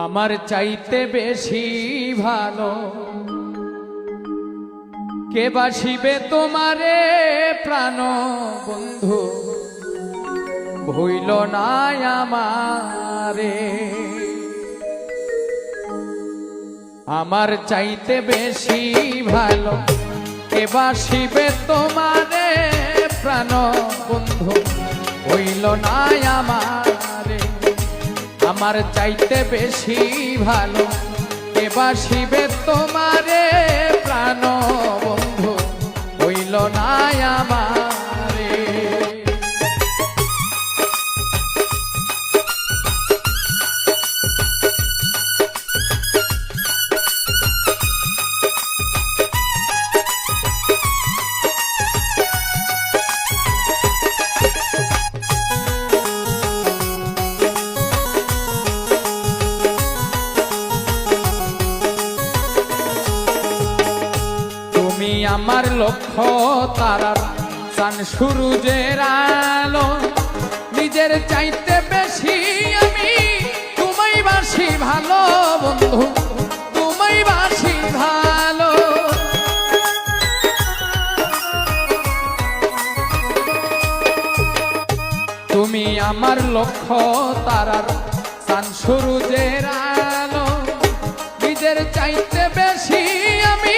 আমার চাইতে বেশি ভালো কে বাসিবে তোমারে প্রাণ বন্ধু, ভুইল না আমারে। আমার চাইতে বেশি ভালো কে বাসিবে তোমারে প্রাণ বন্ধু, ভুইল না আমারে। আমার চাইতে বেশি ভালো কে বাসিবে তোমারে প্রাণ বন্ধু, হইল না আমারে। আমার লক্ষ্য তারার চান সূরজের আলো, নিজের চাইতে বেশি আমি তোমায় বাসি ভালো বন্ধু, তোমায় বাসি ভালো। তুমি আমার লক্ষ্য তারার চান সূরজের আলো, নিজের চাইতে বেশি আমি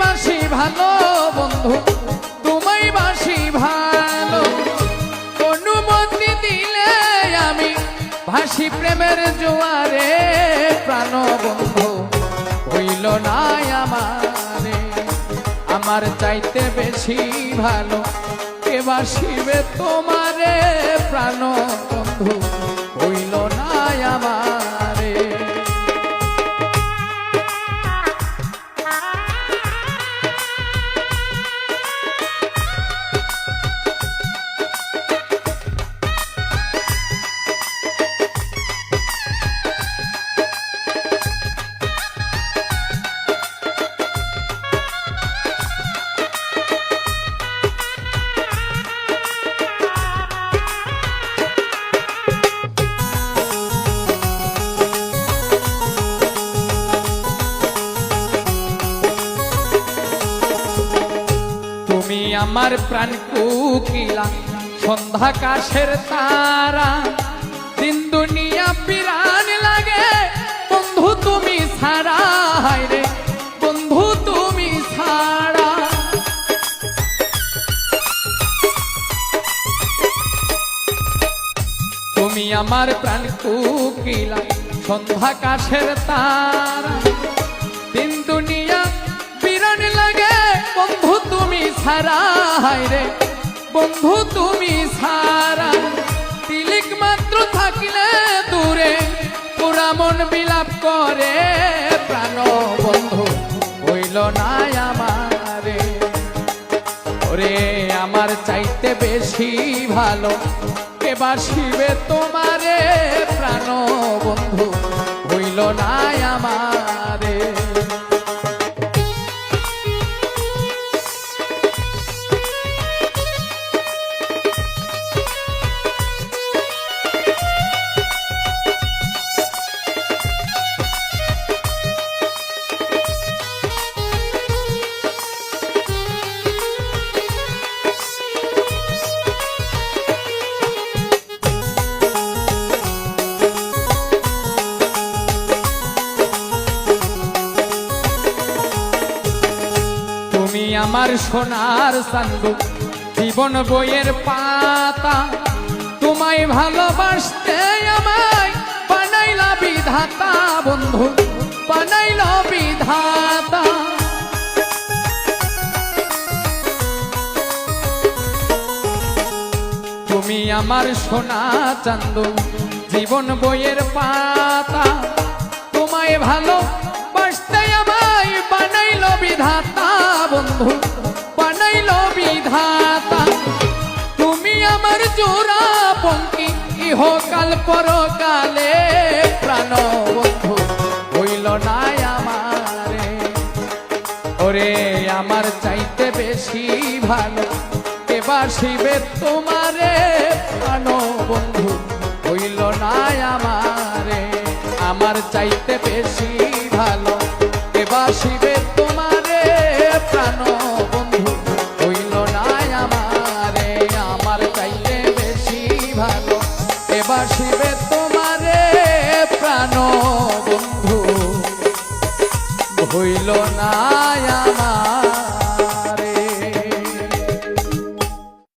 বাসি ভালো বন্ধু, তোমায় বাসি ভালো। অনুমতি দিলে আমি ভাসি প্রেমের জোয়ারে প্রাণ বন্ধু, হইল না আমারে। আমার চাইতে বেশি ভালো কে বাসিবে তোমারে প্রাণ বন্ধু, হইল না আমারে। তুমি আমার প্রাণ কুকিলা সন্ধ্যা কাশের তারা, দিন দুনিয়া পিরান লাগে বন্ধু তুমি ছাড়া, হায়রে বন্ধু তুমি ছাড়া। তুমি আমার প্রাণ কুকিলা সন্ধ্যা কাশের তারা, দিন দুনিয়া পিরান লাগে বন্ধু তুমি ছাড়া, হায়রে বন্ধু তুমি ছাড়া। তিলিক মাত্র থাকিলে দূরে পুরা মন বিলাপ করে প্রাণ বন্ধু, হইল না আমারে। ওরে আমার চাইতে বেশি ভালো কে বাসিবে তোমারে প্রাণ বন্ধু, হইল না আমারে। আমার সোনার চান্দু জীবন বইয়ের পাতা, তোমায় ভালোবাসতে আমায় বানাইলা বিধাতা বন্ধু, বানাইলা বিধাতা। তুমি আমার সোনা চান্দু জীবন বইয়ের পাতা, তোমায় ভালোবাসতে আমায় বানাইল বিধাতা বন্ধু, বানাইল বিধাতা। তুমি আমার জোড়া পঙ্কি ইহকাল পরকালে প্রাণ বন্ধু, হইল না আমারে। ওরে আমার চাইতে বেশি ভালো কে বাসিবে তোমারে প্রাণ বন্ধু, হইল না আমারে, আমার চাইতে বেশি ভালো কে বাসিবে তোমারে প্রাণ বন্ধু হইল না আমারে, আমার চাইতে বেশি ভালো কে বাসিবে তোমারে প্রাণ বন্ধু হইল না আমার।